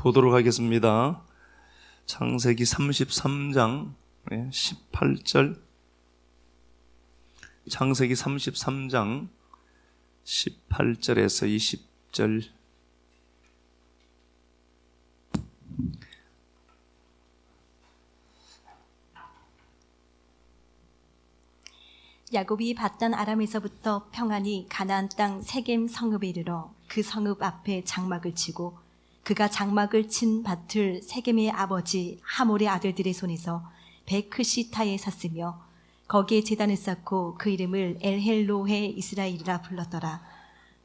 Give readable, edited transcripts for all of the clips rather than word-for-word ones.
보도록 하겠습니다. 창세기 33장 18절, 창세기 33장 18절에서 20절. 야곱이 밧단 아람에서부터 평안히 가나안 땅 세겜 성읍에 이르러 그 성읍 앞에 장막을 치고 그가 장막을 친 밭을 세겜의 아버지 하몰의 아들들의 손에서 베크시타에 샀으며 거기에 제단을 쌓고 그 이름을 엘헬로헤 이스라엘이라 불렀더라.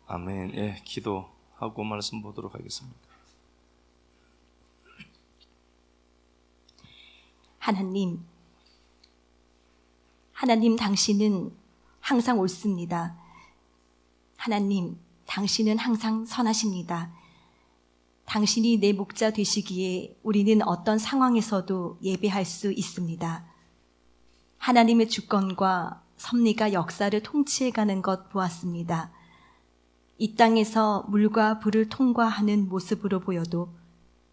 아멘. 예, 기도하고 말씀 보도록 하겠습니다. 하나님 당신은 항상 옳습니다. 하나님, 당신은 항상 선하십니다. 당신이 내 목자 되시기에 우리는 어떤 상황에서도 예배할 수 있습니다. 하나님의 주권과 섭리가 역사를 통치해가는 것 보았습니다. 이 땅에서 물과 불을 통과하는 모습으로 보여도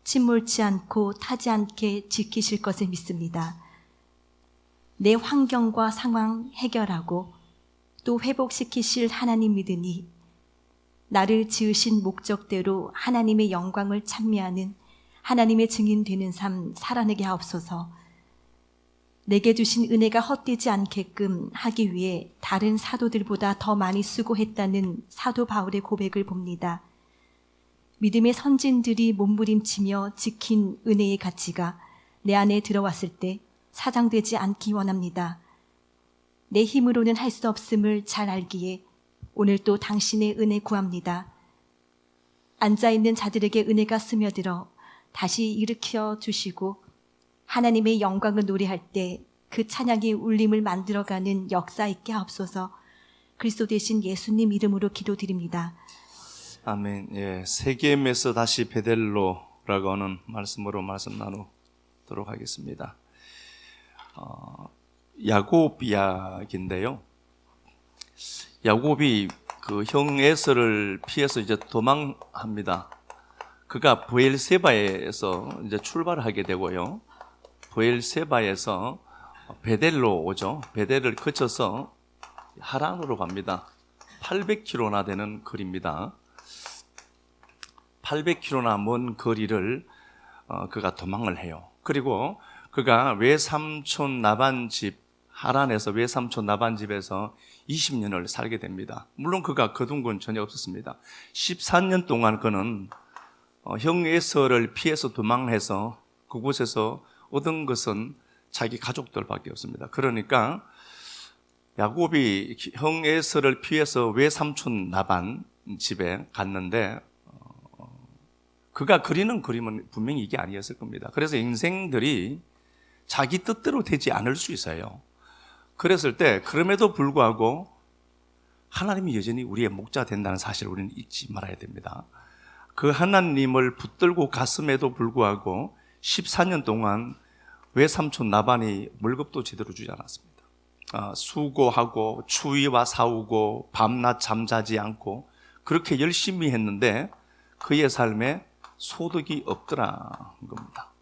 침몰치 않고 타지 않게 지키실 것을 믿습니다. 내 환경과 상황 해결하고 또 회복시키실 하나님 믿으니 나를 지으신 목적대로 하나님의 영광을 찬미하는 하나님의 증인 되는 삶 살아내게 하옵소서. 내게 주신 은혜가 헛되지 않게끔 하기 위해 다른 사도들보다 더 많이 수고했다는 사도 바울의 고백을 봅니다. 믿음의 선진들이 몸부림치며 지킨 은혜의 가치가 내 안에 들어왔을 때 사장되지 않기 원합니다. 내 힘으로는 할 수 없음을 잘 알기에 오늘 또 당신의 은혜 구합니다. 앉아있는 자들에게 은혜가 스며들어 다시 일으켜 주시고 하나님의 영광을 노래할 때 그 찬양이 울림을 만들어가는 역사 있게 하옵소서. 그리스도 되신 예수님 이름으로 기도드립니다. 아멘. 예, 세겜에서 다시 베델로라고 하는 말씀으로 말씀 나누도록 하겠습니다. 야곱 이야기인데요. 야곱이 그 형 에서를 피해서 이제 도망합니다. 그가 브엘세바에서 이제 출발하게 되고요. 브엘세바에서 베델로 오죠. 베델을 거쳐서 하란으로 갑니다. 800km나 되는 거리입니다. 800km나 먼 거리를 그가 도망을 해요. 그리고 그가 외삼촌 나반집, 하란에서 외삼촌 나반집에서 20년을 살게 됩니다. 물론 그가 거둔 건 전혀 없었습니다. 14년 동안 그는 형 에서를 피해서 도망해서 그곳에서 얻은 것은 자기 가족들밖에 없습니다. 그러니까 야곱이 형 에서를 피해서 외삼촌 나반 집에 갔는데 그가 그리는 그림은 분명히 이게 아니었을 겁니다. 그래서 인생들이 자기 뜻대로 되지 않을 수 있어요. 그랬을 때 그럼에도 불구하고 하나님이 여전히 우리의 목자 된다는 사실을 우리는 잊지 말아야 됩니다. 그 하나님을 붙들고 갔음에도 불구하고 14년 동안 외삼촌 나반이 월급도 제대로 주지 않았습니다. 수고하고 추위와 싸우고 밤낮 잠자지 않고 그렇게 열심히 했는데 그의 삶에 소득이 없더라는 겁니다.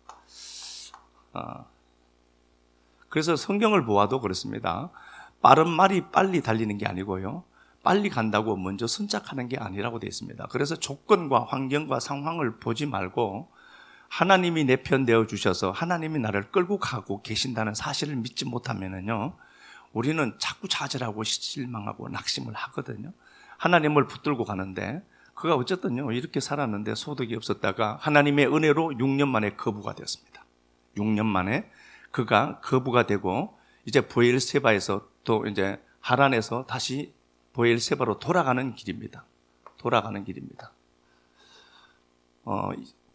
그래서 성경을 보아도 그렇습니다. 빠른 말이 빨리 달리는 게 아니고요. 빨리 간다고 먼저 선착하는 게 아니라고 되어 있습니다. 그래서 조건과 환경과 상황을 보지 말고 하나님이 내 편 되어 주셔서 하나님이 나를 끌고 가고 계신다는 사실을 믿지 못하면요, 우리는 자꾸 좌절하고 실망하고 낙심을 하거든요. 하나님을 붙들고 가는데 그가 어쨌든요 이렇게 살았는데 소득이 없었다가 하나님의 은혜로 6년 만에 거부가 되었습니다. 6년 만에 그가 거부가 되고 이제 브엘세바에서 또 이제 하란에서 다시 브엘세바로 돌아가는 길입니다.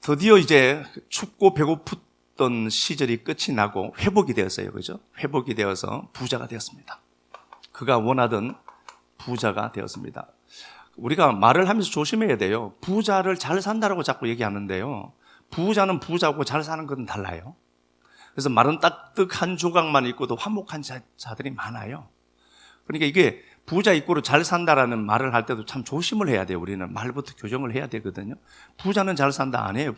드디어 이제 춥고 배고팠던 시절이 끝이 나고 회복이 되었어요. 그죠? 회복이 되어서 부자가 되었습니다. 그가 원하던 부자가 되었습니다. 우리가 말을 하면서 조심해야 돼요. 부자를 잘 산다라고 자꾸 얘기하는데요. 부자는 부자고 잘 사는 건 달라요. 그래서 마른 딱뜻 한 조각만 있고도 화목한 자들이 많아요. 그러니까 이게 부자 입고로 잘 산다라는 말을 할 때도 참 조심을 해야 돼요. 우리는 말부터 교정을 해야 되거든요. 부자는 잘 산다 안 해요.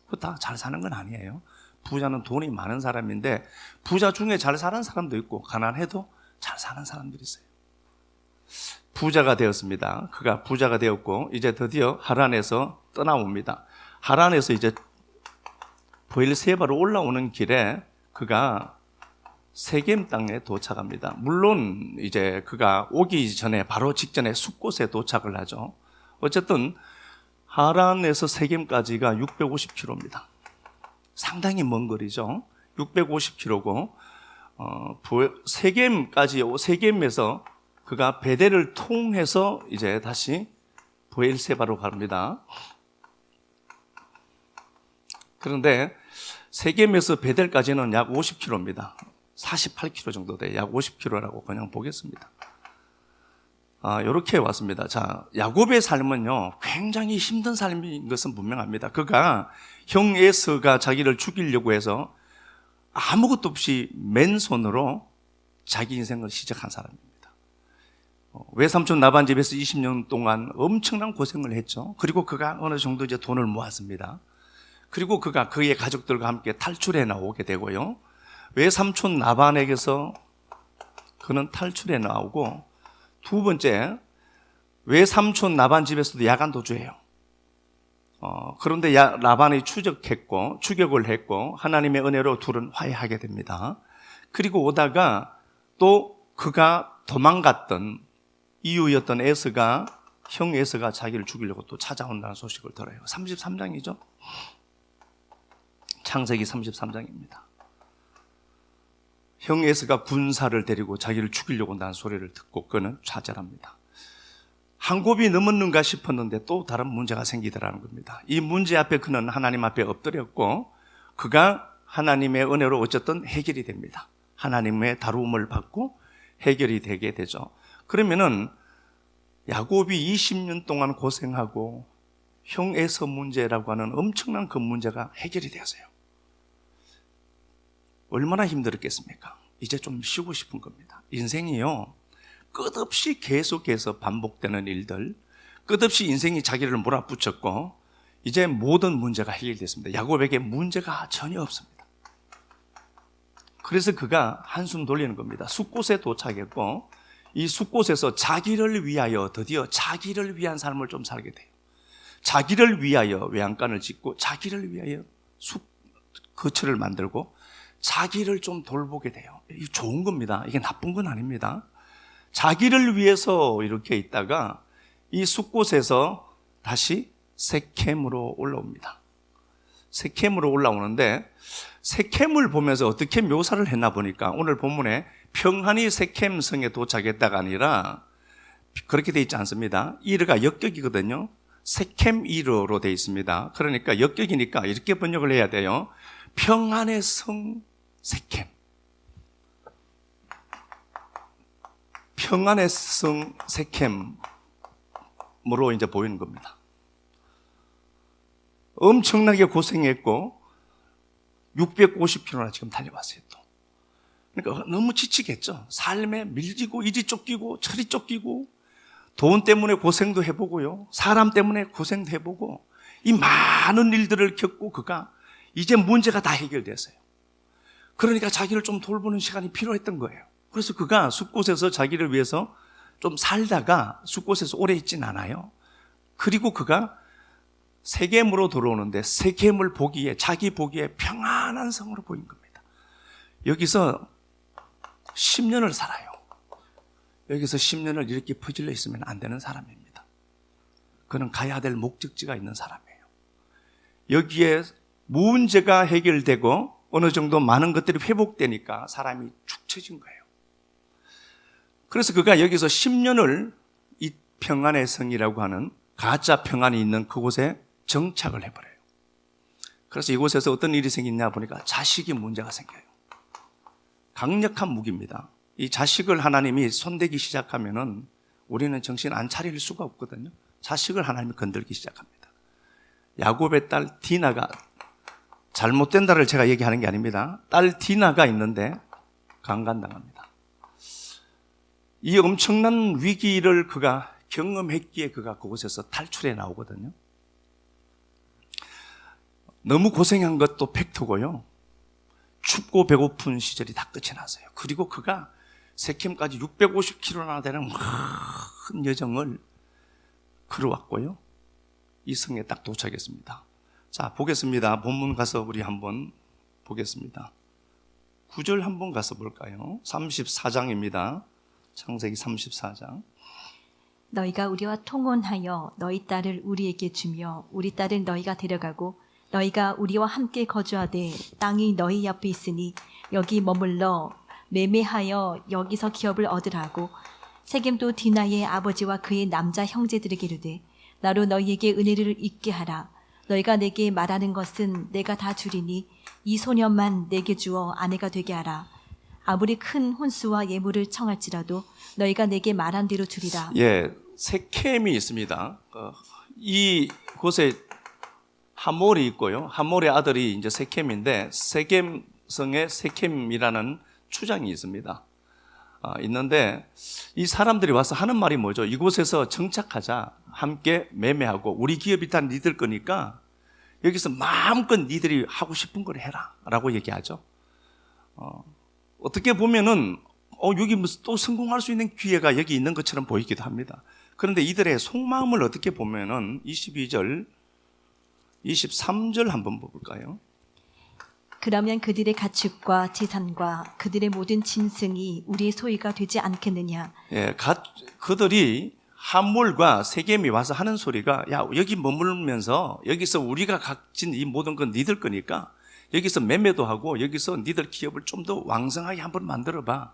그거 다 잘 사는 건 아니에요. 부자는 돈이 많은 사람인데 부자 중에 잘 사는 사람도 있고 가난해도 잘 사는 사람들이 있어요. 부자가 되었습니다. 그가 부자가 되었고 이제 드디어 하란에서 떠나옵니다. 하란에서 이제 브엘세바로 올라오는 길에 그가 세겜 땅에 도착합니다. 물론 이제 그가 오기 전에 바로 직전에 숫곳에 도착을 하죠. 어쨌든 하란에서 세겜까지가 650km입니다. 상당히 먼 거리죠. 650km고 세겜에서 그가 베델을 통해서 이제 다시 브엘세바로 갑니다. 그런데 세겜에서 베델까지는 약 50km입니다. 48km 정도 돼요. 약 50km라고 그냥 보겠습니다. 이렇게 왔습니다. 자, 야곱의 삶은요, 굉장히 힘든 삶인 것은 분명합니다. 그가 형 에서가 자기를 죽이려고 해서 아무것도 없이 맨손으로 자기 인생을 시작한 사람입니다. 외삼촌 나반 집에서 20년 동안 엄청난 고생을 했죠. 그리고 그가 어느 정도 이제 돈을 모았습니다. 그리고 그가 그의 가족들과 함께 탈출해 나오게 되고요. 외삼촌 나반에게서 그는 탈출해 나오고, 두 번째, 외삼촌 나반 집에서도 야간 도주해요. 그런데 라반이 추격을 했고 하나님의 은혜로 둘은 화해하게 됩니다. 그리고 오다가 또 그가 도망갔던 이유였던 형 에서가 자기를 죽이려고 또 찾아온다는 소식을 들어요. 33장이죠. 창세기 33장입니다. 형 에서가 군사를 데리고 자기를 죽이려고 온다는 소리를 듣고 그는 좌절합니다. 한 곱이 넘었는가 싶었는데 또 다른 문제가 생기더라는 겁니다. 이 문제 앞에 그는 하나님 앞에 엎드렸고 그가 하나님의 은혜로 어쨌든 해결이 됩니다. 하나님의 다루음을 받고 해결이 되게 되죠. 그러면은 야곱이 20년 동안 고생하고 형 에서 문제라고 하는 엄청난 그 문제가 해결이 되었어요. 얼마나 힘들었겠습니까? 이제 좀 쉬고 싶은 겁니다. 인생이요, 끝없이 계속해서 반복되는 일들, 끝없이 인생이 자기를 몰아붙였고 이제 모든 문제가 해결됐습니다. 야곱에게 문제가 전혀 없습니다. 그래서 그가 한숨 돌리는 겁니다. 숫곳에 도착했고 이 숫곳에서 자기를 위하여 드디어 자기를 위한 삶을 좀 살게 돼요. 자기를 위하여 외양간을 짓고 자기를 위하여 거처를 만들고 자기를 좀 돌보게 돼요. 이게 좋은 겁니다. 이게 나쁜 건 아닙니다. 자기를 위해서 이렇게 있다가 이 숫곳에서 다시 세켐으로 올라옵니다. 세켐으로 올라오는데 세켐을 보면서 어떻게 묘사를 했나 보니까 오늘 본문에 평안히 세켐 성에 도착했다가 아니라 그렇게 돼 있지 않습니다. 이르가 역격이거든요. 세켐 이르로 돼 있습니다. 그러니까 역격이니까 이렇게 번역을 해야 돼요. 평안의 성 세켐. 평안의 성 세켐으로 이제 보이는 겁니다. 엄청나게 고생했고 650km나 지금 달려왔어요. 또. 그러니까 너무 지치겠죠. 삶에 밀리고 이리 쫓기고 저리 쫓기고 돈 때문에 고생도 해보고요, 사람 때문에 고생도 해보고 이 많은 일들을 겪고 그가 이제 문제가 다 해결됐어요. 그러니까 자기를 좀 돌보는 시간이 필요했던 거예요. 그래서 그가 숫곳에서 자기를 위해서 좀 살다가 숫곳에서 오래 있진 않아요. 그리고 그가 세겜으로 들어오는데 세겜을 보기에, 자기 보기에 평안한 성으로 보인 겁니다. 여기서 10년을 살아요. 여기서 10년을 이렇게 퍼질러 있으면 안 되는 사람입니다. 그는 가야 될 목적지가 있는 사람이에요. 여기에 문제가 해결되고 어느 정도 많은 것들이 회복되니까 사람이 축 처진 거예요. 그래서 그가 여기서 10년을 이 평안의 성이라고 하는 가짜 평안이 있는 그곳에 정착을 해버려요. 그래서 이곳에서 어떤 일이 생기냐 보니까 자식이 문제가 생겨요. 강력한 무기입니다. 이 자식을 하나님이 손대기 시작하면은 우리는 정신 안 차릴 수가 없거든요. 자식을 하나님이 건들기 시작합니다. 야곱의 딸 디나가, 잘못된다를 제가 얘기하는 게 아닙니다. 딸 디나가 있는데 강간당합니다. 이 엄청난 위기를 그가 경험했기에 그가 그곳에서 탈출해 나오거든요. 너무 고생한 것도 팩트고요. 춥고 배고픈 시절이 다 끝이 났어요. 그리고 그가 세켐까지 650km나 되는 큰 여정을 걸어왔고요. 이 성에 딱 도착했습니다. 자, 보겠습니다. 본문 가서 우리 한번 보겠습니다. 9절 한번 가서 볼까요? 34장입니다. 창세기 34장. 너희가 우리와 통혼하여 너희 딸을 우리에게 주며 우리 딸을 너희가 데려가고 너희가 우리와 함께 거주하되 땅이 너희 옆에 있으니 여기 머물러 매매하여 여기서 기업을 얻으라 하고 세겜도 디나의 아버지와 그의 남자 형제들에게 이르되 나로 너희에게 은혜를 잊게 하라. 너희가 내게 말하는 것은 내가 다 주리니 이 소년만 내게 주어 아내가 되게 하라. 아무리 큰 혼수와 예물을 청할지라도 너희가 내게 말한 대로 주리라. 예, 세켐이 있습니다. 이 곳에 하몰이 있고요. 하몰의 아들이 이제 세켐인데 세겜성에 세켐이라는 추장이 있습니다. 있는데 이 사람들이 와서 하는 말이 뭐죠? 이곳에서 정착하자, 함께 매매하고 우리 기업이 다 니들 거니까 여기서 마음껏 니들이 하고 싶은 걸 해라 라고 얘기하죠. 어떻게 보면은 여기 무슨 또 성공할 수 있는 기회가 여기 있는 것처럼 보이기도 합니다. 그런데 이들의 속마음을 어떻게 보면은 22절 23절 한번 볼까요? 그러면 그들의 가축과 재산과 그들의 모든 짐승이 우리의 소유가 되지 않겠느냐. 예, 그들이 하몰과 세겜이 와서 하는 소리가 야, 여기 머물면서 여기서 우리가 가진 이 모든 건 니들 거니까 여기서 매매도 하고 여기서 니들 기업을 좀 더 왕성하게 한번 만들어 봐.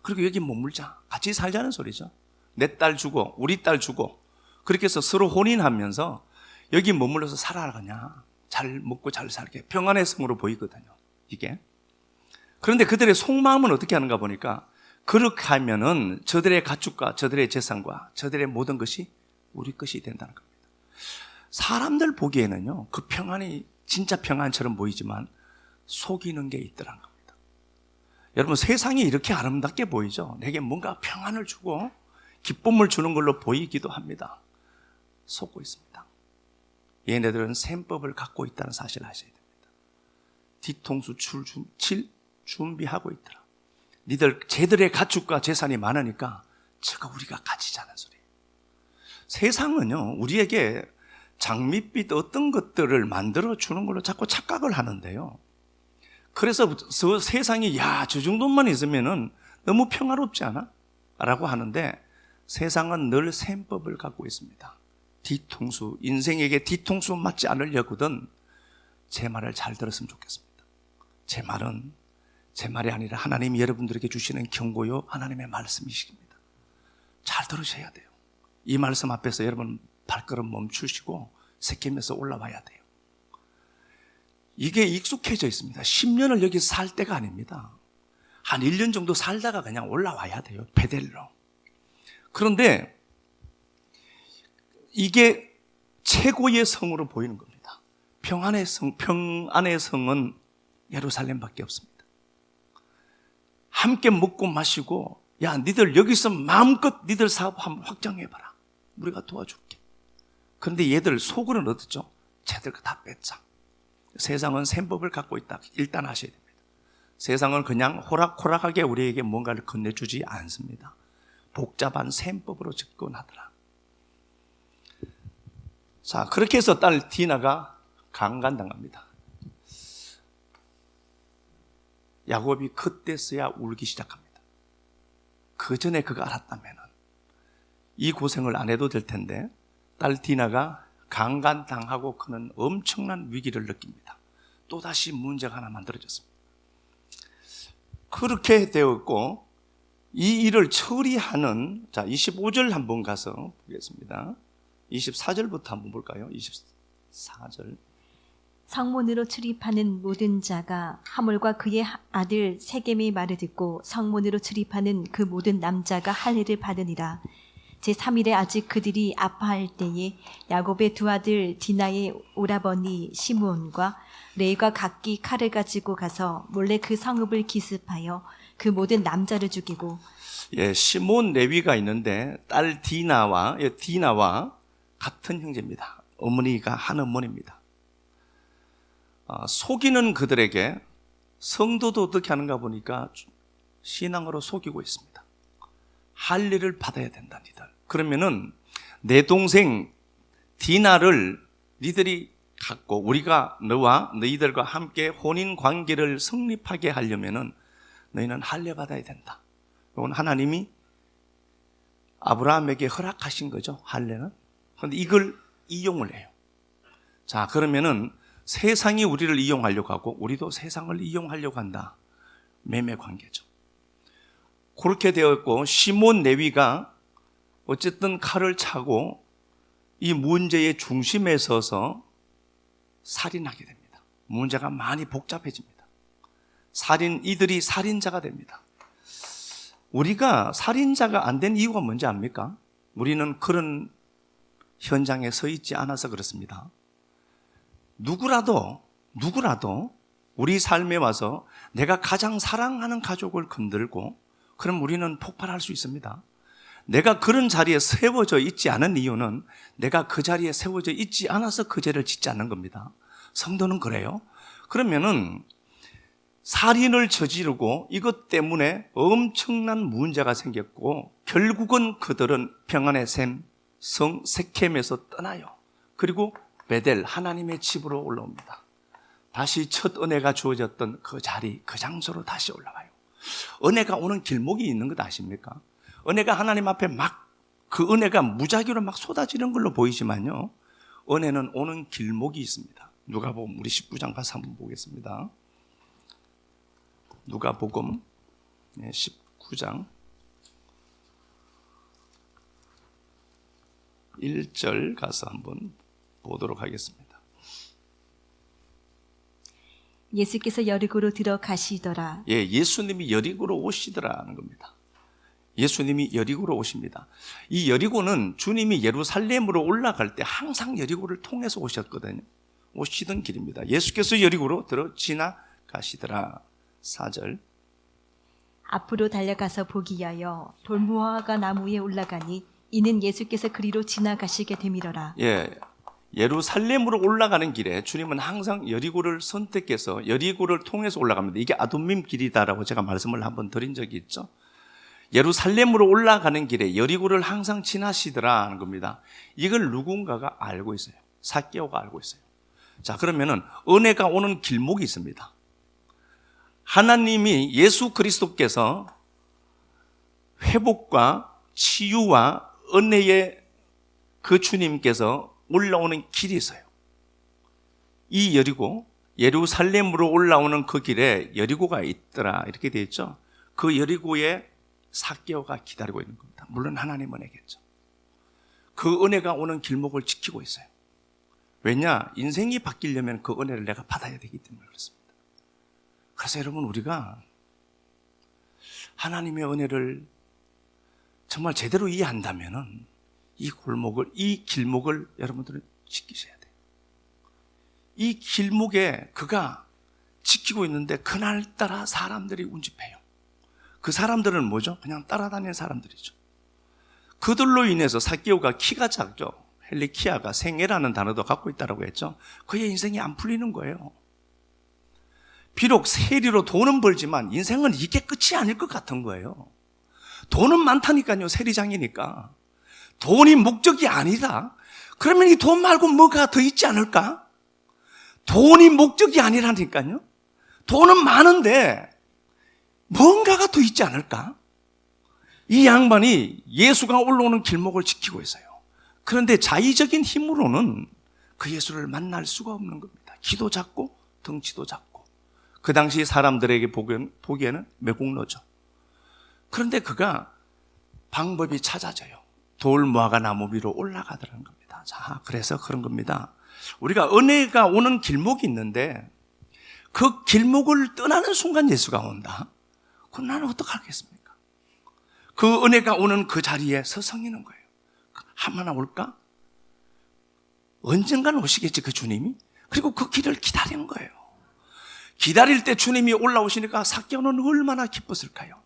그리고 여기 머물자. 같이 살자는 소리죠. 내 딸 주고 우리 딸 주고 그렇게 해서 서로 혼인하면서 여기 머물러서 살아라 그냥. 잘 먹고 잘 살게. 평안의 성으로 보이거든요. 이게. 그런데 그들의 속마음은 어떻게 하는가 보니까 그렇게 하면은 저들의 가축과 저들의 재산과 저들의 모든 것이 우리 것이 된다는 겁니다. 사람들 보기에는요, 그 평안이 진짜 평안처럼 보이지만 속이는 게 있더란 겁니다. 여러분, 세상이 이렇게 아름답게 보이죠? 내게 뭔가 평안을 주고 기쁨을 주는 걸로 보이기도 합니다. 속고 있습니다. 얘네들은 셈법을 갖고 있다는 사실을 아셔야 됩니다. 뒤통수 칠 준비하고 있더라. 쟤들의 가축과 재산이 많으니까 저거 우리가 가지자는 소리예요. 세상은요, 우리에게 장밋빛 어떤 것들을 만들어 주는 걸로 자꾸 착각을 하는데요. 그래서 세상이 저 정도만 있으면은 너무 평화롭지 않아? 라고 하는데 세상은 늘 셈법을 갖고 있습니다. 뒤통수, 인생에게 뒤통수 맞지 않으려거든 제 말을 잘 들었으면 좋겠습니다. 제 말은 제 말이 아니라 하나님이 여러분들에게 주시는 경고요, 하나님의 말씀이십니다. 잘 들으셔야 돼요. 이 말씀 앞에서 여러분 발걸음 멈추시고 세겜에서 올라와야 돼요. 이게 익숙해져 있습니다. 10년을 여기 살 때가 아닙니다. 한 1년 정도 살다가 그냥 올라와야 돼요. 베델로. 그런데 이게 최고의 성으로 보이는 겁니다. 평안의 성은 예루살렘밖에 없습니다. 함께 먹고 마시고 야, 니들 여기서 마음껏 니들 사업 한번 확장해봐라. 우리가 도와줄게. 그런데 얘들 속으로는 어떻죠? 쟤들 다 뺐자. 세상은 셈법을 갖고 있다. 일단 아셔야 됩니다. 세상은 그냥 호락호락하게 우리에게 뭔가를 건네주지 않습니다. 복잡한 셈법으로 접근하더라. 자, 그렇게 해서 딸 디나가 강간당합니다. 야곱이 그때서야 울기 시작합니다. 그 전에 그가 알았다면 이 고생을 안 해도 될 텐데 딸 디나가 강간당하고 그는 엄청난 위기를 느낍니다. 또다시 문제가 하나 만들어졌습니다. 그렇게 되었고 이 일을 처리하는 25절 한번 가서 보겠습니다. 24절부터 한번 볼까요? 24절. 성문으로 출입하는 모든 자가 하몰과 그의 아들 세겜의 말을 듣고 성문으로 출입하는 그 모든 남자가 할례를 받으니라. 제3일에 아직 그들이 아파할 때에 야곱의 두 아들 디나의 오라버니 시므온과 레이가 각기 칼을 가지고 가서 몰래 그 성읍을 기습하여 그 모든 남자를 죽이고. 예, 시몬 레위가 있는데 딸 디나와 같은 형제입니다. 어머니가 한 어머니입니다. 속이는 그들에게 성도도 어떻게 하는가 보니까 신앙으로 속이고 있습니다. 할 일을 받아야 된다, 니들. 그러면은 내 동생 디나를 니들이 갖고 우리가 너와 너희들과 함께 혼인 관계를 성립하게 하려면은 너희는 할례 받아야 된다. 이건 하나님이 아브라함에게 허락하신 거죠, 할례는. 그런데 이걸 이용을 해요. 자, 그러면은 세상이 우리를 이용하려고 하고 우리도 세상을 이용하려고 한다. 매매 관계죠. 그렇게 되었고 시몬 레위가 어쨌든 칼을 차고 이 문제의 중심에 서서 살인하게 됩니다. 문제가 많이 복잡해집니다. 이들이 살인자가 됩니다. 우리가 살인자가 안 된 이유가 뭔지 압니까? 우리는 그런 현장에 서 있지 않아서 그렇습니다. 누구라도 우리 삶에 와서 내가 가장 사랑하는 가족을 건들고 그럼 우리는 폭발할 수 있습니다. 내가 그런 자리에 세워져 있지 않은 이유는 내가 그 자리에 세워져 있지 않아서 그 죄를 짓지 않는 겁니다. 성도는 그래요. 그러면은 살인을 저지르고 이것 때문에 엄청난 문제가 생겼고 결국은 그들은 평안의 샘 성 세켐에서 떠나요. 그리고 베델 하나님의 집으로 올라옵니다. 다시 첫 은혜가 주어졌던 그 자리, 그 장소로 다시 올라가요. 은혜가 오는 길목이 있는 것 아십니까? 은혜가 하나님 앞에 그 은혜가 무작위로 쏟아지는 걸로 보이지만요, 은혜는 오는 길목이 있습니다. 누가복음 우리 19장 가서 한번 보겠습니다. 누가복음 19장 1절 가서 한번 보도록 하겠습니다. 예수께서 여리고로 들어가시더라. 예, 예수님이 여리고로 오시더라는 겁니다. 예수님이 여리고로 오십니다. 이 여리고는 주님이 예루살렘으로 올라갈 때 항상 여리고를 통해서 오셨거든요. 오시던 길입니다. 예수께서 여리고로 지나가시더라. 4절. 앞으로 달려가서 보기하여 돌무화과 나무 위에 올라가니 이는 예수께서 그리로 지나가시게 되밀어라. 예, 예루살렘으로 올라가는 길에 주님은 항상 여리고를 선택해서 여리고를 통해서 올라갑니다. 이게 아둠밈 길이다라고 제가 말씀을 한번 드린 적이 있죠. 예루살렘으로 올라가는 길에 여리고를 항상 지나시더라 하는 겁니다. 이걸 누군가가 알고 있어요. 삭개오가 알고 있어요. 자, 그러면은 은혜가 오는 길목이 있습니다. 하나님이 예수 그리스도께서 회복과 치유와 은혜의 그 주님께서 올라오는 길이 있어요. 이 여리고, 예루살렘으로 올라오는 그 길에 여리고가 있더라 이렇게 되어 있죠. 그 여리고에 삭개오가 기다리고 있는 겁니다. 물론 하나님 은혜겠죠. 그 은혜가 오는 길목을 지키고 있어요. 왜냐? 인생이 바뀌려면 그 은혜를 내가 받아야 되기 때문에 그렇습니다. 그래서 여러분, 우리가 하나님의 은혜를 정말 제대로 이해한다면은 이 길목을 여러분들은 지키셔야 돼요. 이 길목에 그가 지키고 있는데 그날따라 사람들이 운집해요. 그 사람들은 뭐죠? 그냥 따라다니는 사람들이죠. 그들로 인해서 삭개오가 키가 작죠. 헬리키아가 생애라는 단어도 갖고 있다고 했죠. 그의 인생이 안 풀리는 거예요. 비록 세리로 돈은 벌지만 인생은 이게 끝이 아닐 것 같은 거예요. 돈은 많다니까요. 세리장이니까. 돈이 목적이 아니다. 그러면 이 돈 말고 뭐가 더 있지 않을까? 돈이 목적이 아니라니까요. 돈은 많은데 뭔가가 더 있지 않을까? 이 양반이 예수가 올라오는 길목을 지키고 있어요. 그런데 자의적인 힘으로는 그 예수를 만날 수가 없는 겁니다. 키도 작고 덩치도 작고 그 당시 사람들에게 보기에는 매국노죠. 그런데 그가 방법이 찾아져요. 돌무화과 나무 위로 올라가더라는 겁니다. 자, 그래서 그런 겁니다. 우리가 은혜가 오는 길목이 있는데 그 길목을 떠나는 순간 예수가 온다. 그럼 나는 어떡하겠습니까? 그 은혜가 오는 그 자리에 서성이는 거예요. 한번 올까? 언젠가는 오시겠지, 그 주님이. 그리고 그 길을 기다리는 거예요. 기다릴 때 주님이 올라오시니까 삭개오는 얼마나 기뻤을까요?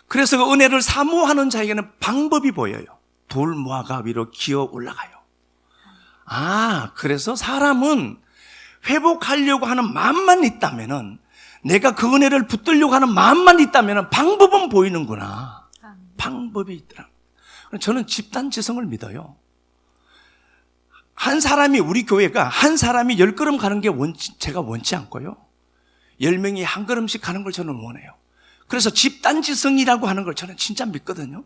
그래서 그 은혜를 사모하는 자에게는 방법이 보여요. 돌무화과 위로 기어 올라가요. 아, 그래서 사람은 회복하려고 하는 마음만 있다면은, 내가 그 은혜를 붙들려고 하는 마음만 있다면은 방법은 보이는구나. 방법이 있더라. 저는 집단 지성을 믿어요. 한 사람이, 우리 교회가 한 사람이 10걸음 가는 게 제가 원치 않고요. 10명이 한 걸음씩 가는 걸 저는 원해요. 그래서 집단 지성이라고 하는 걸 저는 진짜 믿거든요.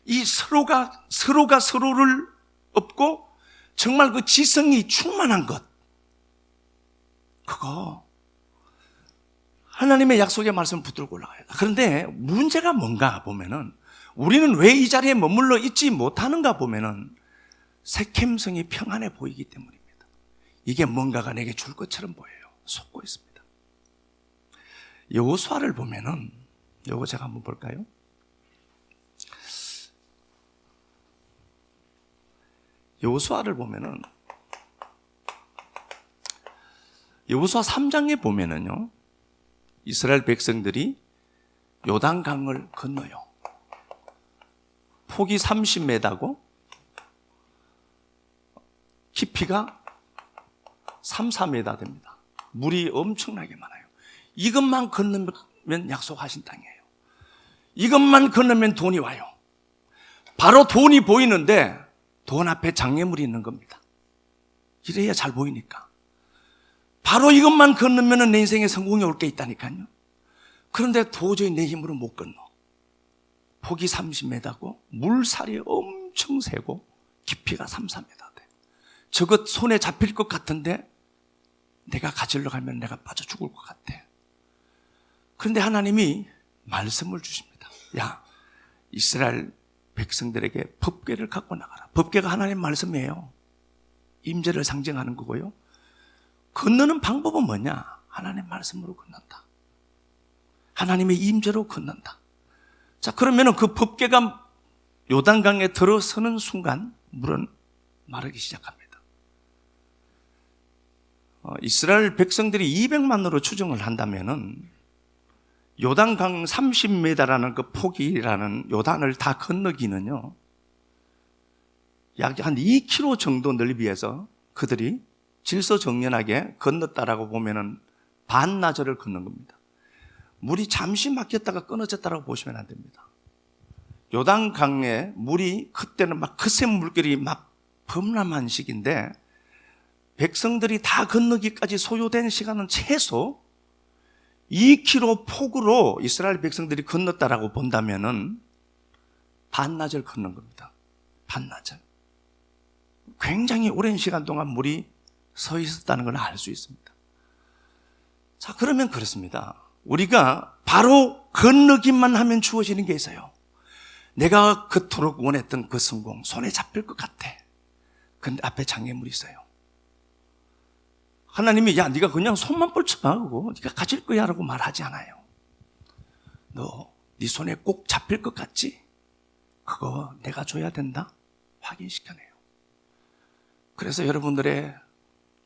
이 서로가 서로를 업고 정말 그 지성이 충만한 것, 그거 하나님의 약속의 말씀을 붙들고 올라가요. 그런데 문제가 뭔가 보면은, 우리는 왜 이 자리에 머물러 있지 못하는가 보면은 세켐성이 평안해 보이기 때문입니다. 이게 뭔가가 내게 줄 것처럼 보여요. 속고 있습니다. 여호수아를 보면은, 요거 제가 한번 볼까요? 여호수아를 보면은, 여호수아 3장에 보면은요, 이스라엘 백성들이 요단강을 건너요. 폭이 30m고 깊이가 3, 4m 됩니다. 물이 엄청나게 많아요. 이것만 건너면 약속하신 땅이에요. 이것만 건너면 돈이 와요. 바로 돈이 보이는데 돈 앞에 장애물이 있는 겁니다. 이래야 잘 보이니까. 바로 이것만 건너면 내 인생에 성공이 올 게 있다니까요. 그런데 도저히 내 힘으로 못 건너. 폭이 30m고 물살이 엄청 세고 깊이가 3, 4m 돼. 저것 손에 잡힐 것 같은데 내가 가지러 가면 내가 빠져 죽을 것 같아. 그런데 하나님이 말씀을 주십니다. 야, 이스라엘 백성들에게 법궤를 갖고 나가라. 법궤가 하나님 말씀이에요. 임재를 상징하는 거고요. 건너는 방법은 뭐냐? 하나님 말씀으로 건넌다. 하나님의 임재로 건넌다. 자, 그러면은 그 법궤가 요단강에 들어서는 순간 물은 마르기 시작합니다. 이스라엘 백성들이 200만으로 추정을 한다면은 요단강 30m라는 그 폭이라는 요단을 다 건너기는요, 약 한 2km 정도 넓이에서 그들이 질서정연하게 건넜다라고 보면은 반나절을 건넌 겁니다. 물이 잠시 막혔다가 끊어졌다라고 보시면 안 됩니다. 요단강에 물이 그때는 막 거센 물결이 막 범람한 시기인데 백성들이 다 건너기까지 소요된 시간은 최소 2km 폭으로 이스라엘 백성들이 건넜다라고 본다면은 반나절 건넌 겁니다. 반나절. 굉장히 오랜 시간 동안 물이 서 있었다는 걸 알 수 있습니다. 자, 그러면 그렇습니다. 우리가 바로 건너기만 하면 주어지는 게 있어요. 내가 그토록 원했던 그 성공, 손에 잡힐 것 같아. 근데 앞에 장애물이 있어요. 하나님이 야, 네가 그냥 손만 뻗쳐봐 하고 네가 가질 거야 라고 말하지 않아요. 너 네 손에 꼭 잡힐 것 같지? 그거 내가 줘야 된다? 확인시켜내요. 그래서 여러분들의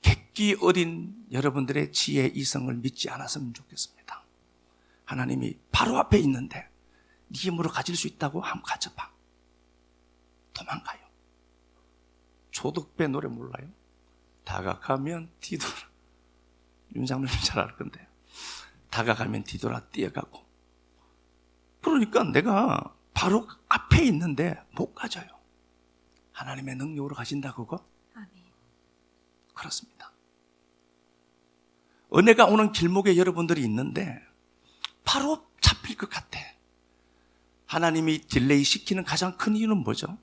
객기 어린 여러분들의 지혜 이성을 믿지 않았으면 좋겠습니다. 하나님이 바로 앞에 있는데 네 힘으로 가질 수 있다고 한번 가져봐. 도망가요. 조덕배 노래 몰라요? 다가가면 뒤돌아. 윤 장로님 잘 알 건데. 다가가면 뒤돌아 뛰어가고. 그러니까 내가 바로 앞에 있는데 못 가져요. 하나님의 능력으로 가신다 그거? 아멘. 그렇습니다. 은혜가 오는 길목에 여러분들이 있는데 바로 잡힐 것 같아. 하나님이 딜레이 시키는 가장 큰 이유는 뭐죠?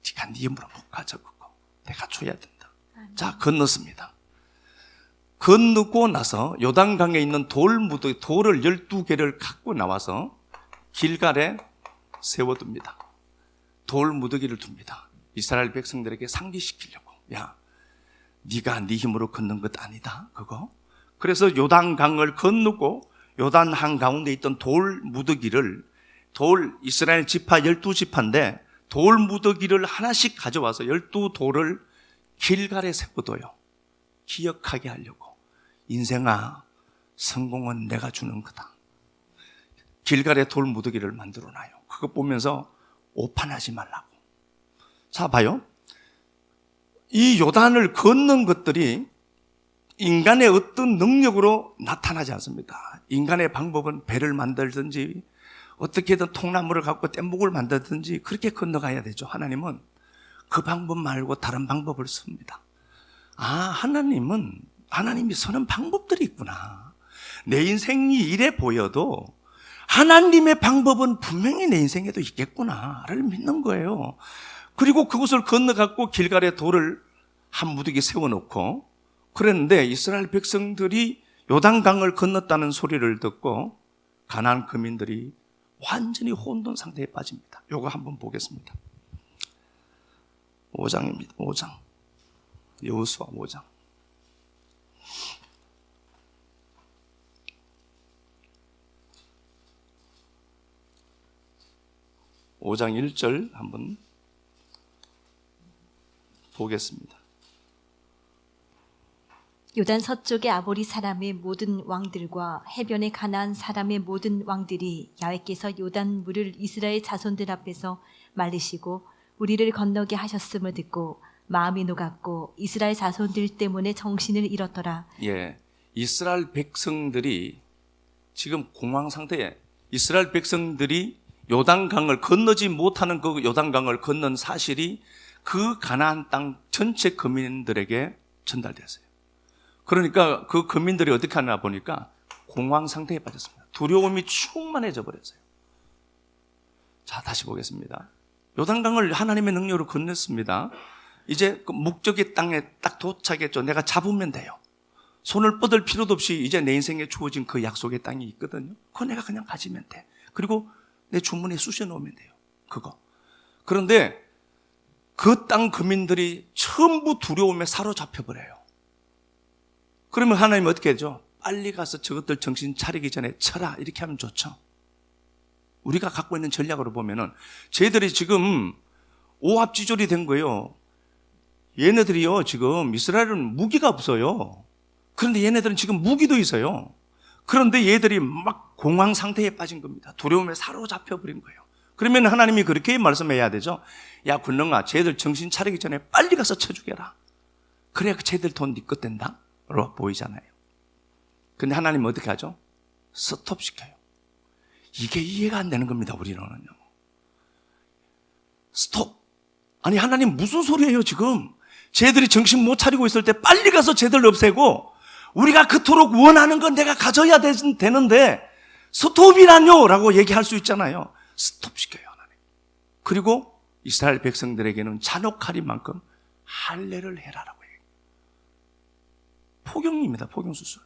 네가 네 힘으로 못 가져 그거. 내가 줘야 된다. 자, 건넜습니다. 건너고 나서 요단강에 있는 돌을 12개를 갖고 나와서 길갈에 세워둡니다. 돌 무더기를 둡니다. 이스라엘 백성들에게 상기시키려고. 야, 네가 네 힘으로 걷는 것 아니다 그거. 그래서 요단강을 건너고 요단 한가운데 있던 돌 무더기를, 이스라엘 지파 12지파인데 돌 무더기를 하나씩 가져와서 12돌을 길갈에 세워둬요. 기억하게 하려고. 인생아, 성공은 내가 주는 거다. 길갈에 돌 무더기를 만들어놔요. 그거 보면서 오판하지 말라고. 자, 봐요. 이 요단을 건넌 것들이 인간의 어떤 능력으로 나타나지 않습니다. 인간의 방법은 배를 만들든지 어떻게든 통나무를 갖고 뗏목을 만들든지 그렇게 건너가야 되죠. 하나님은 그 방법 말고 다른 방법을 씁니다. 하나님이 쓰는 방법들이 있구나. 내 인생이 이래 보여도 하나님의 방법은 분명히 내 인생에도 있겠구나를 믿는 거예요. 그리고 그곳을 건너갔고 길갈에 돌을 한 무더기 세워놓고 그랬는데 이스라엘 백성들이 요단강을 건넜다는 소리를 듣고 가나안 거민들이 완전히 혼돈 상태에 빠집니다. 요거 한번 보겠습니다. 5장입니다. 5장. 여호수아 5장. 5장 1절 한번 보겠습니다. 요단 서쪽의 아모리 사람의 모든 왕들과 해변의 가나안 사람의 모든 왕들이 야훼께서 요단 물을 이스라엘 자손들 앞에서 말리시고 우리를 건너게 하셨음을 듣고 마음이 녹았고 이스라엘 자손들 때문에 정신을 잃었더라. 예, 이스라엘 백성들이 지금 공황 상태에 이스라엘 백성들이 요단강을 건너지 못하는 그 요단강을 건넌 사실이 그 가나안 땅 전체 거민들에게 전달됐어요. 그러니까 그 거민들이 어떻게 하나 보니까 공황 상태에 빠졌습니다. 두려움이 충만해져 버렸어요. 자, 다시 보겠습니다. 요단강을 하나님의 능력으로 건넜습니다. 이제 그 목적의 땅에 딱 도착했죠. 내가 잡으면 돼요. 손을 뻗을 필요도 없이 이제 내 인생에 주어진 그 약속의 땅이 있거든요. 그거 내가 그냥 가지면 돼. 그리고 내 주머니에 쑤셔 놓으면 돼요. 그거. 그런데 그 땅 거민들이 전부 두려움에 사로잡혀 버려요. 그러면 하나님은 어떻게 하죠? 빨리 가서 저것들 정신 차리기 전에 쳐라. 이렇게 하면 좋죠. 우리가 갖고 있는 전략으로 보면은 쟤들이 지금 오합지졸이 된 거예요. 얘네들이요, 지금 이스라엘은 무기가 없어요. 그런데 얘네들은 지금 무기도 있어요. 그런데 얘들이 막 공황 상태에 빠진 겁니다. 두려움에 사로잡혀 버린 거예요. 그러면 하나님이 그렇게 말씀해야 되죠. 야, 군능아, 쟤들 정신 차리기 전에 빨리 가서 쳐 죽여라. 그래야 쟤들 돈 네 것 된다. 로 보이잖아요. 근데 하나님은 어떻게 하죠? 스톱시켜요. 이게 이해가 안 되는 겁니다, 우리는요. 스톱. 아니, 하나님 무슨 소리예요, 지금? 쟤들이 정신 못 차리고 있을 때 빨리 가서 쟤들 없애고 우리가 그토록 원하는 건 내가 가져야 되는데 스톱이라뇨 라고 얘기할 수 있잖아요. 스톱시켜요, 하나님. 그리고 이스라엘 백성들에게는 잔혹하리 만큼 할례를 해라라고 해요. 포경입니다, 포경수술.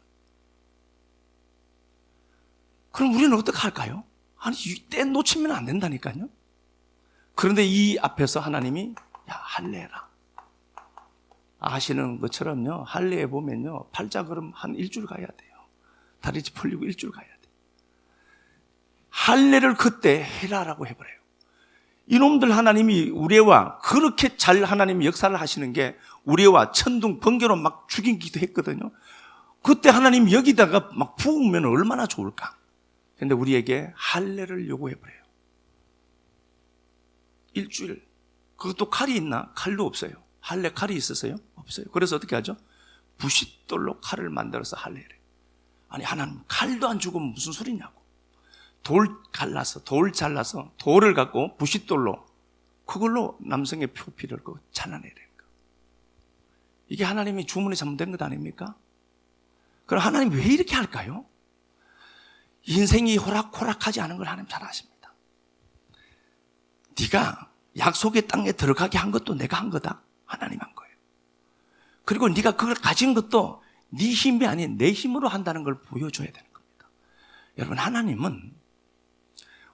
그럼 우리는 어떻게 할까요? 아니, 때 놓치면 안 된다니까요. 그런데 이 앞에서 하나님이 야, 할례해라. 아시는 것처럼요, 할례에 보면요, 팔자걸음 한 일주일 가야 돼요. 다리 풀리고 일주일 가야 돼요. 할례를 그때 해라라고 해버려요. 이놈들 하나님이 우레와 그렇게 잘 하나님이 역사를 하시는 게 우레와 천둥 번개로 막 죽이기도 했거든요. 그때 하나님 여기다가 막 부으면 얼마나 좋을까. 그런데 우리에게 할례를 요구해버려요. 일주일. 그것도 칼이 있나? 칼도 없어요. 할례 칼이 있었어요? 없어요. 그래서 어떻게 하죠? 부싯돌로 칼을 만들어서 할례를 해요. 아니, 하나님 칼도 안 주고 무슨 소리냐고. 돌 잘라서 돌을 갖고 부싯돌로 그걸로 남성의 표피를 잘라내는 거. 이게 하나님이 주문이 잘못된 것 아닙니까? 그럼 하나님 왜 이렇게 할까요? 인생이 호락호락하지 않은 걸 하나님 잘 아십니다. 네가 약속의 땅에 들어가게 한 것도 내가 한 거다. 하나님 한 거예요. 그리고 네가 그걸 가진 것도 네 힘이 아닌 내 힘으로 한다는 걸 보여줘야 되는 겁니다. 여러분, 하나님은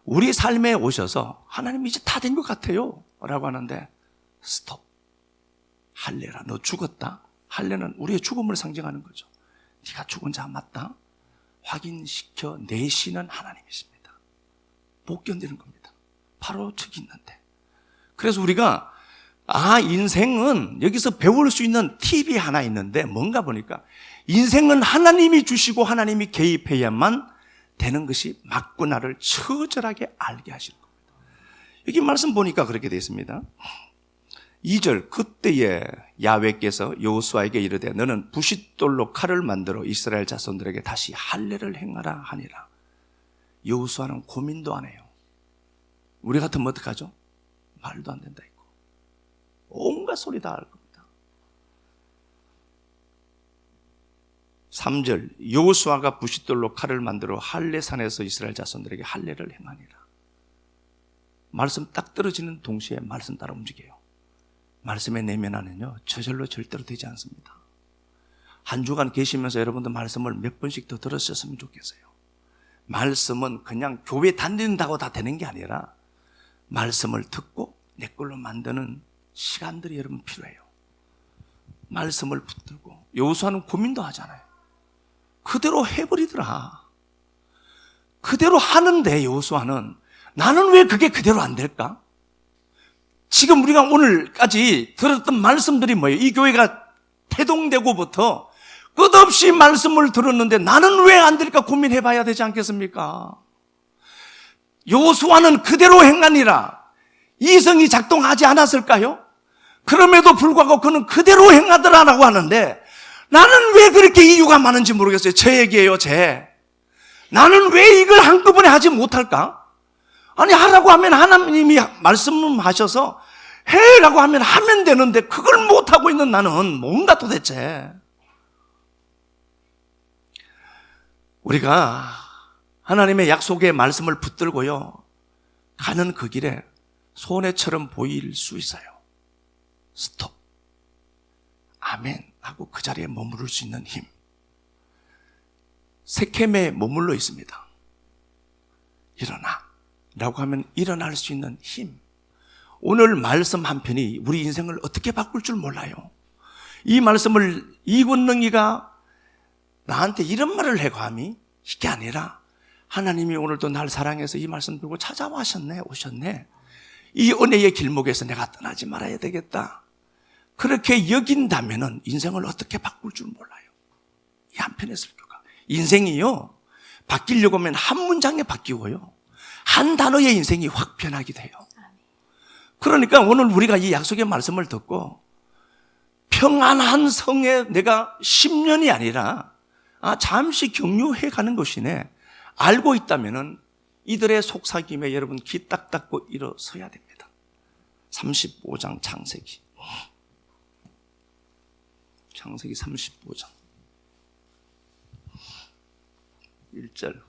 우리 삶에 오셔서 하나님 이제 다 된 것 같아요 라고 하는데 스톱. 할례라. 너 죽었다. 할례는 우리의 죽음을 상징하는 거죠. 네가 죽은 자 맞다. 확인시켜 내시는 하나님이십니다. 못 견디는 겁니다. 바로 저기 있는데. 그래서 우리가 인생은 여기서 배울 수 있는 팁이 하나 있는데 뭔가 보니까 인생은 하나님이 주시고 하나님이 개입해야만 되는 것이 맞구나를 처절하게 알게 하시는 겁니다. 여기 말씀 보니까 그렇게 되어 있습니다. 2절 그때에 야훼께서 여호수아에게 이르되 너는 부싯돌로 칼을 만들어 이스라엘 자손들에게 다시 할례를 행하라 하니라. 여호수아는 고민도 안 해요. 우리 같으면 어떡하죠? 말도 안 된다 이거. 온갖 소리 다 할 겁니다. 3절 여호수아가 부싯돌로 칼을 만들어 할례산에서 이스라엘 자손들에게 할례를 행하니라. 말씀 딱 떨어지는 동시에 말씀 따라 움직여요. 말씀의 내면안은요 저절로 절대로 되지 않습니다. 한 주간 계시면서 여러분들 말씀을 몇 번씩 더 들으셨으면 좋겠어요. 말씀은 그냥 교회 다닌다고 다 되는 게 아니라 말씀을 듣고 내 걸로 만드는 시간들이 여러분 필요해요. 말씀을 붙들고 여호수아는 고민도 하잖아요. 그대로 해버리더라. 그대로 하는데 여호수아는 나는 왜 그게 그대로 안 될까? 지금 우리가 오늘까지 들었던 말씀들이 뭐예요? 이 교회가 태동되고부터 끝없이 말씀을 들었는데 나는 왜 안 될까 고민해봐야 되지 않겠습니까? 여호수아는 그대로 행하니라. 이성이 작동하지 않았을까요? 그럼에도 불구하고 그는 그대로 행하더라라고 하는데 나는 왜 그렇게 이유가 많은지 모르겠어요. 제 얘기예요, 제. 나는 왜 이걸 한꺼번에 하지 못할까? 아니 하라고 하면 하나님이 말씀하셔서 해라고 하면 하면 되는데 그걸 못하고 있는 나는 뭔가 도대체. 우리가 하나님의 약속의 말씀을 붙들고요 가는 그 길에 손해처럼 보일 수 있어요. 스톱, 아멘 하고 그 자리에 머무를 수 있는 힘. 세켐에 머물러 있습니다. 일어나 라고 하면 일어날 수 있는 힘. 오늘 말씀 한 편이 우리 인생을 어떻게 바꿀 줄 몰라요. 이 말씀을 이권능이가 나한테 이런 말을 해 감히 이게 아니라 하나님이 오늘도 날 사랑해서 이 말씀 들고 찾아오셨네, 오셨네. 이 은혜의 길목에서 내가 떠나지 말아야 되겠다. 그렇게 여긴다면은 인생을 어떻게 바꿀 줄 몰라요. 이 한편의 설교가. 인생이요, 바뀌려고 하면 한 문장에 바뀌고요. 한 단어의 인생이 확 변하게 돼요. 그러니까 오늘 우리가 이 약속의 말씀을 듣고 평안한 성에 내가 10년이 아니라 잠시 경유해 가는 것이네 알고 있다면은 이들의 속삭임에 여러분 귀 딱 닫고 일어서야 됩니다. 35장 창세기 35장 1절.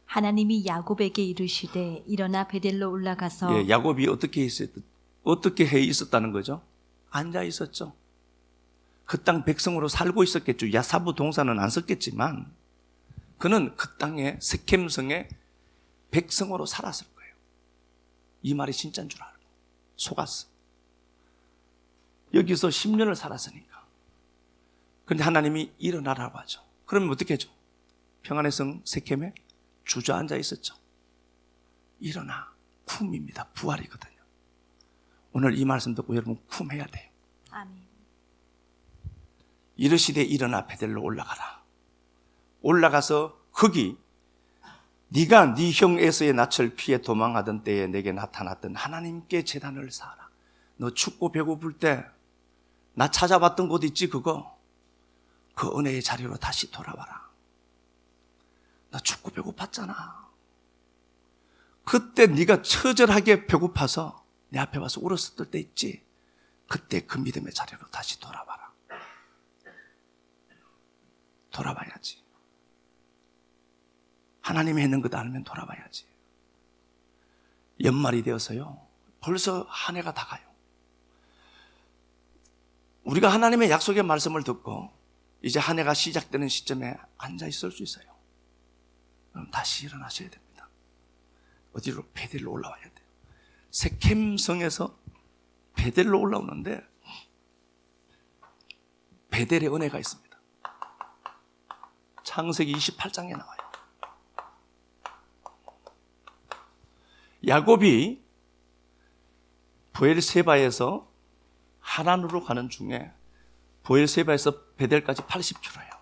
하나님이 야곱에게 이르시되 일어나 베델로 올라가서 예, 야곱이 어떻게 해 있었다는 거죠? 앉아 있었죠. 그 땅 백성으로 살고 있었겠죠. 야사부 동사는 안 썼겠지만 그는 그 땅에 세켐성의 백성으로 살았을 거예요. 이 말이 진짜인 줄 알고 속았어. 여기서 10년을 살았으니까. 그런데 하나님이 일어나라고 하죠. 그러면 어떻게 하죠? 평안의 성 세켐에 주저앉아 있었죠. 일어나. 쿰입니다. 부활이거든요. 오늘 이 말씀 듣고 여러분 쿰해야 돼요. 아멘. 이르시되 일어나 베델로 올라가라. 올라가서 거기 네가 네 형 에서의 낯을 피해 도망하던 때에 내게 나타났던 하나님께 제단을 쌓아라. 너 춥고 배고플 때 나 찾아봤던 곳 있지 그거? 그 은혜의 자리로 다시 돌아와라. 나 춥고 배고팠잖아. 그때 네가 처절하게 배고파서 내 앞에 와서 울었었을 때 있지? 그때 그 믿음의 자리로 다시 돌아와라. 돌아와야지. 하나님이 했는 것 알면 돌아와야지. 연말이 되어서요 벌써 한 해가 다 가요. 우리가 하나님의 약속의 말씀을 듣고 이제 한 해가 시작되는 시점에 앉아 있을 수 있어요. 그럼 다시 일어나셔야 됩니다. 어디로? 베델로 올라와야 돼요. 세켐성에서 베델로 올라오는데 베델의 은혜가 있습니다. 창세기 28장에 나와요. 야곱이 브엘세바에서 하란으로 가는 중에 브엘세바에서 베델까지 80km예요.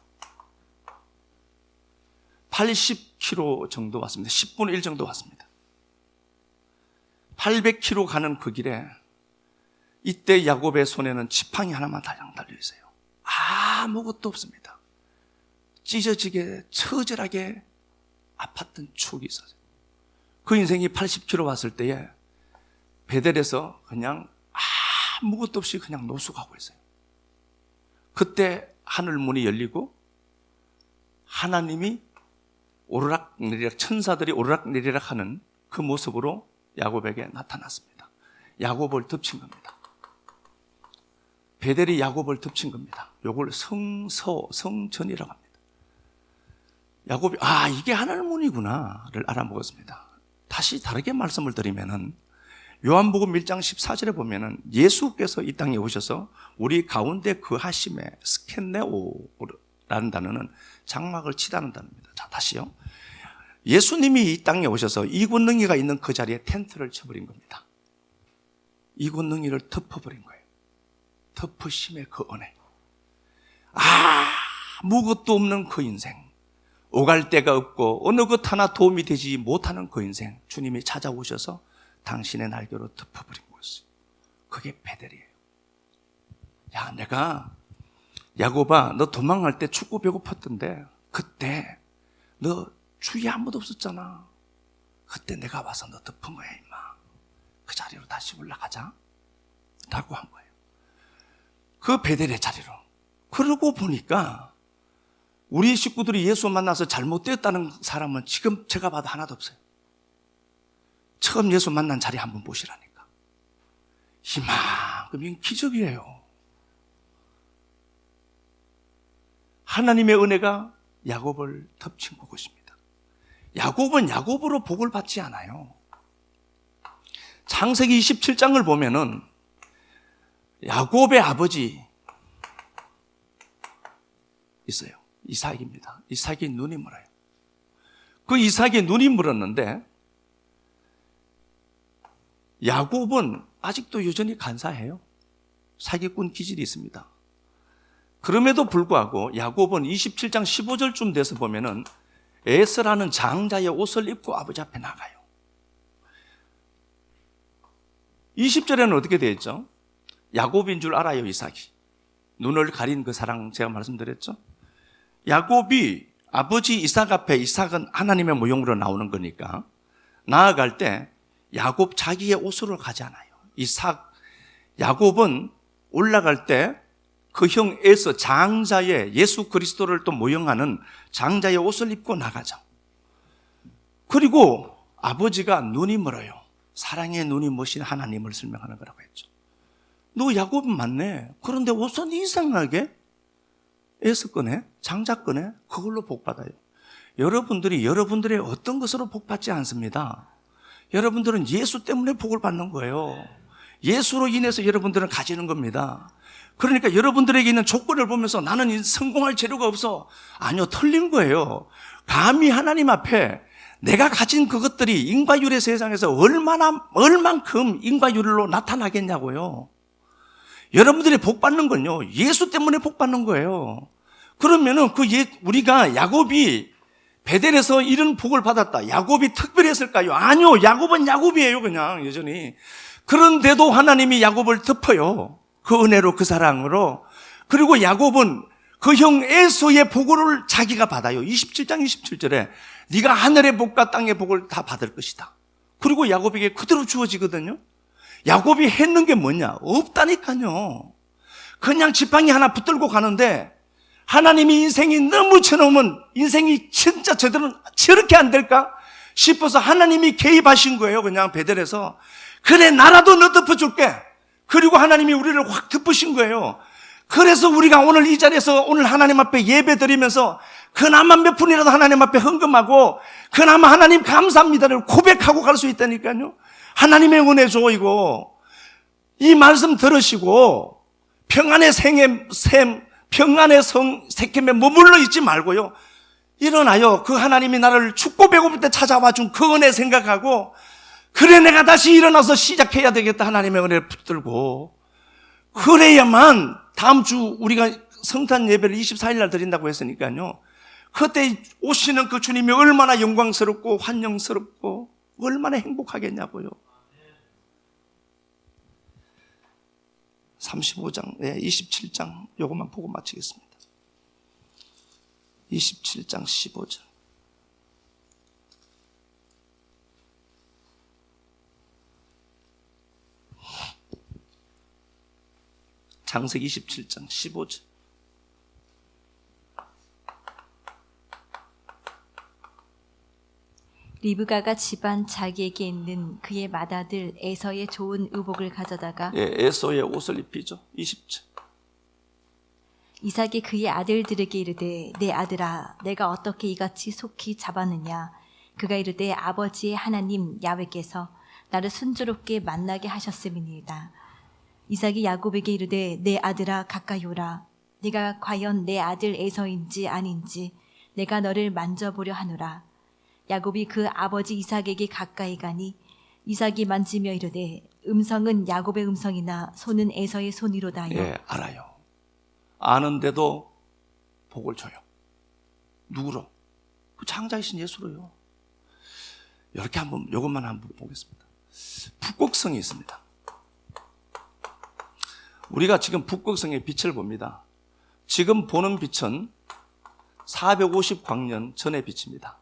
80km 정도 왔습니다. 10분의 1 정도 왔습니다. 800km 가는 그 길에 이때 야곱의 손에는 지팡이 하나만 달랑 달려 있어요. 아무것도 없습니다. 찢어지게 처절하게 아팠던 추억이 있었어요. 그 인생이 80km 왔을 때에 베델에서 그냥 아무것도 없이 그냥 노숙하고 있어요. 그때 하늘 문이 열리고 하나님이 오르락내리락, 천사들이 오르락내리락 하는 그 모습으로 야곱에게 나타났습니다. 야곱을 덮친 겁니다. 베델이 야곱을 덮친 겁니다. 요걸 성전이라고 합니다. 야곱이 이게 하늘 문이구나를 알아먹었습니다. 다시 다르게 말씀을 드리면은 요한복음 1장 14절에 보면은 예수께서 이 땅에 오셔서 우리 가운데 거하심에 스켄네오라는 단어는 장막을 치다는 단어입니다. 자, 다시요. 예수님이 이 땅에 오셔서 이곳능이가 있는 그 자리에 텐트를 쳐버린 겁니다. 이곳능이를 덮어버린 거예요. 덮으심의 그 은혜. 아무것도 없는 그 인생, 오갈 데가 없고 어느 것 하나 도움이 되지 못하는 그 인생, 주님이 찾아오셔서 당신의 날개로 덮어버린 것이, 그게 베델이에요. 야, 내가 야곱아, 너 도망갈 때 춥고 배고팠던데 그때 너 주위에 아무도 없었잖아. 그때 내가 와서 너 덮은 거야, 임마. 그 자리로 다시 올라가자 라고 한 거예요. 그 베델의 자리로. 그러고 보니까 우리 식구들이 예수 만나서 잘못되었다는 사람은 지금 제가 봐도 하나도 없어요. 처음 예수 만난 자리 한번 보시라니까. 이만큼 기적이에요. 하나님의 은혜가 야곱을 덮친 것입니다. 야곱은 야곱으로 복을 받지 않아요. 창세기 27장을 보면은 야곱의 아버지 있어요. 이삭입니다. 이삭이 눈이 멀어요. 그 이삭이 눈이 멀었는데 야곱은 아직도 여전히 간사해요. 사기꾼 기질이 있습니다. 그럼에도 불구하고 야곱은 27장 15절쯤 돼서 보면은 에스라는 장자의 옷을 입고 아버지 앞에 나가요. 20절에는 어떻게 되어 있죠? 야곱인 줄 알아요, 이삭이. 눈을 가린 그 사랑 제가 말씀드렸죠? 야곱이 아버지 이삭 앞에, 이삭은 하나님의 모형으로 나오는 거니까 나아갈 때 야곱 자기의 옷으로 가지 않아요. 야곱은 올라갈 때 그 형 에서 장자의 예수 그리스도를 또 모형하는 장자의 옷을 입고 나가죠. 그리고 아버지가 눈이 멀어요. 사랑의 눈이 머신 하나님을 설명하는 거라고 했죠. 너 야곱은 맞네. 그런데 옷은 이상하게 에서 꺼내, 장자 꺼내, 그걸로 복 받아요. 여러분들이 여러분들의 어떤 것으로 복 받지 않습니다. 여러분들은 예수 때문에 복을 받는 거예요. 예수로 인해서 여러분들은 가지는 겁니다. 그러니까 여러분들에게 있는 조건을 보면서 나는 성공할 재료가 없어. 아니요, 틀린 거예요. 감히 하나님 앞에 내가 가진 그것들이 인과율의 세상에서 얼만큼 인과율로 나타나겠냐고요. 여러분들이 복 받는 건요, 예수 때문에 복 받는 거예요. 그러면은 우리가 야곱이 베델에서 이런 복을 받았다, 야곱이 특별했을까요? 아니요, 야곱은 야곱이에요, 그냥 여전히. 그런데도 하나님이 야곱을 덮어요. 그 은혜로, 그 사랑으로. 그리고 야곱은 그 형 에서의 복을 자기가 받아요. 27장 27절에 네가 하늘의 복과 땅의 복을 다 받을 것이다. 그리고 야곱에게 그대로 주어지거든요. 야곱이 했는 게 뭐냐? 없다니까요. 그냥 지팡이 하나 붙들고 가는데 하나님이 인생이 너무 쳐놓으면 인생이 진짜 제대로 저렇게 안 될까 싶어서 하나님이 개입하신 거예요. 그냥 베델에서. 그래, 나라도 너 덮어줄게. 그리고 하나님이 우리를 확 덮으신 거예요. 그래서 우리가 오늘 이 자리에서 오늘 하나님 앞에 예배 드리면서 그나마 몇 분이라도 하나님 앞에 헌금하고 그나마 하나님 감사합니다를 고백하고 갈 수 있다니까요. 하나님의 은혜죠, 이거. 이 말씀 들으시고 평안의 평안의 세겜에 머물러 있지 말고요, 일어나요. 그 하나님이 나를 춥고 배고플 때 찾아와 준 그 은혜 생각하고, 그래, 내가 다시 일어나서 시작해야 되겠다, 하나님의 은혜를 붙들고. 그래야만 다음 주 우리가 성탄 예배를 24일 날 드린다고 했으니까요, 그때 오시는 그 주님이 얼마나 영광스럽고 환영스럽고 얼마나 행복하겠냐고요. 35장, 27장 요것만 보고 마치겠습니다. 27장 15절. 창세기 27장 15절. 리브가가 집안 자기에게 있는 그의 맏아들 에서의 좋은 의복을 가져다가 에서의 옷을 입히죠. 20절. 이삭이 그의 아들들에게 이르되 내 아들아 내가 어떻게 이같이 속히 잡았느냐. 그가 이르되 아버지의 하나님 야훼께서 나를 순조롭게 만나게 하셨음이니이다. 이삭이 야곱에게 이르되 내 아들아 가까이 오라. 네가 과연 내 아들 에서인지 아닌지 내가 너를 만져보려 하노라. 야곱이 그 아버지 이삭에게 가까이 가니 이삭이 만지며 이르되 음성은 야곱의 음성이나 손은 에서의 손이로다요. 알아요. 아는데도 복을 줘요. 누구로? 그 창자이신 예수로요. 이렇게 이것만 한번 보겠습니다. 북극성이 있습니다. 우리가 지금 북극성의 빛을 봅니다. 지금 보는 빛은 450광년 전의 빛입니다.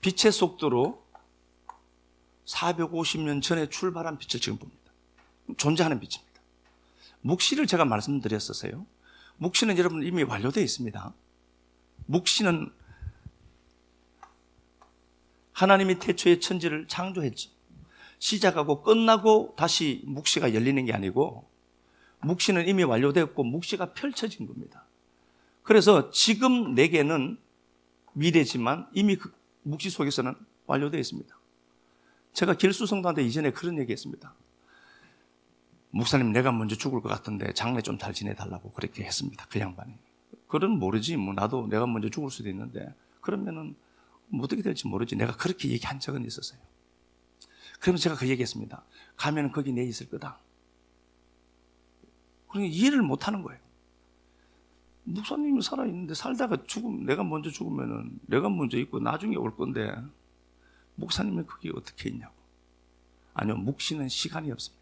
빛의 속도로 450년 전에 출발한 빛을 지금 봅니다. 존재하는 빛입니다. 묵시를 제가 말씀드렸었어요. 묵시는 여러분 이미 완료되어 있습니다. 묵시는 하나님이 태초에 천지를 창조했죠. 시작하고 끝나고 다시 묵시가 열리는 게 아니고 묵시는 이미 완료되었고 묵시가 펼쳐진 겁니다. 그래서 지금 내게는 미래지만 이미 그 묵시 속에서는 완료되어 있습니다. 제가 길수 성도한테 이전에 그런 얘기했습니다. 목사님 내가 먼저 죽을 것 같은데 장래 좀 잘 지내달라고 그렇게 했습니다. 그 양반이. 그건 모르지 뭐 나도 내가 먼저 죽을 수도 있는데 그러면은 어떻게 될지 모르지. 내가 그렇게 얘기한 적은 있었어요. 그러면서 제가 그 얘기했습니다. 가면 거기 내 있을 거다. 그러니까 이해를 못하는 거예요. 목사님이 살아있는데 살다가 내가 먼저 죽으면은 내가 먼저 있고 나중에 올 건데 목사님이 그게 어떻게 있냐고. 아니요, 묵시는 시간이 없습니다.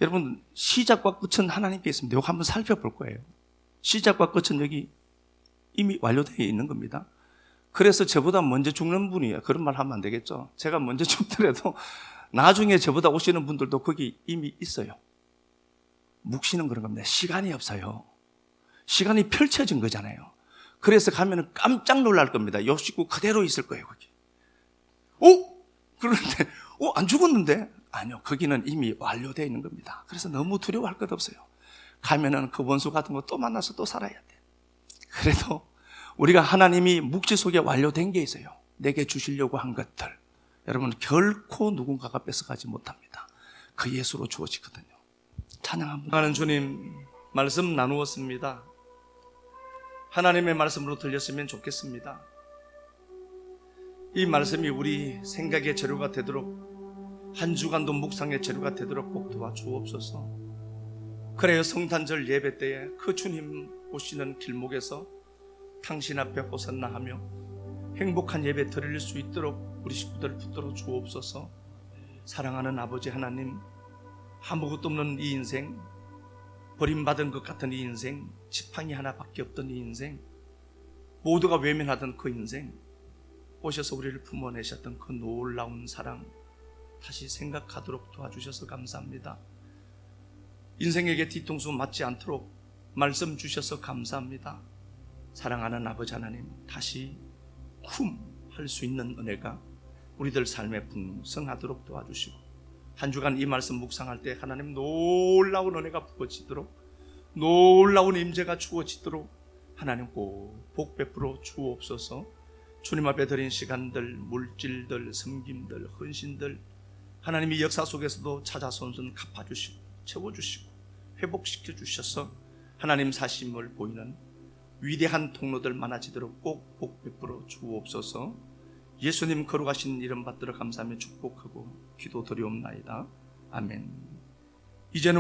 여러분 시작과 끝은 하나님께 있습니다. 이거 한번 살펴볼 거예요. 시작과 끝은 여기 이미 완료되어 있는 겁니다. 그래서 저보다 먼저 죽는 분이 그런 말 하면 안 되겠죠. 제가 먼저 죽더라도 나중에 저보다 오시는 분들도 거기 이미 있어요. 묵시는 그런 겁니다. 시간이 없어요. 시간이 펼쳐진 거잖아요. 그래서 가면은 깜짝 놀랄 겁니다. 요 식구 그대로 있을 거예요, 거기. 그런데, 안 죽었는데? 아니요, 거기는 이미 완료되어 있는 겁니다. 그래서 너무 두려워할 것 없어요. 가면은 그 원수 같은 거 또 만나서 또 살아야 돼. 그래도 우리가 하나님이 묵시 속에 완료된 게 있어요. 내게 주시려고 한 것들. 여러분, 결코 누군가가 뺏어가지 못합니다. 그 예수로 주어지거든요. 찬양 한번. 하나님 주님, 말씀 나누었습니다. 하나님의 말씀으로 들렸으면 좋겠습니다. 이 말씀이 우리 생각의 재료가 되도록 한 주간도 묵상의 재료가 되도록 꼭 도와주옵소서. 그래요, 성탄절 예배 때에 그 주님 오시는 길목에서 당신 앞에 호산나 하며 행복한 예배 드릴 수 있도록 우리 식구들 붙들어 주옵소서. 사랑하는 아버지 하나님, 아무것도 없는 이 인생, 버림받은 것 같은 이 인생, 지팡이 하나밖에 없던 이 인생, 모두가 외면하던 그 인생, 오셔서 우리를 품어내셨던 그 놀라운 사랑 다시 생각하도록 도와주셔서 감사합니다. 인생에게 뒤통수 맞지 않도록 말씀 주셔서 감사합니다. 사랑하는 아버지 하나님, 다시 할 수 있는 은혜가 우리들 삶에 풍성하도록 도와주시고, 한 주간 이 말씀 묵상할 때 하나님 놀라운 은혜가 부어지도록, 놀라운 임재가 주어지도록 하나님 꼭 복 베풀어 주옵소서. 주님 앞에 드린 시간들, 물질들, 섬김들, 헌신들 하나님이 역사 속에서도 찾아손손 갚아주시고 채워주시고 회복시켜 주셔서 하나님 사심을 보이는 위대한 통로들 많아지도록 꼭 복 베풀어 주옵소서. 예수님 거룩하신 이름 받들어 감사하며 축복하고 기도드리옵나이다. 아멘. 이제는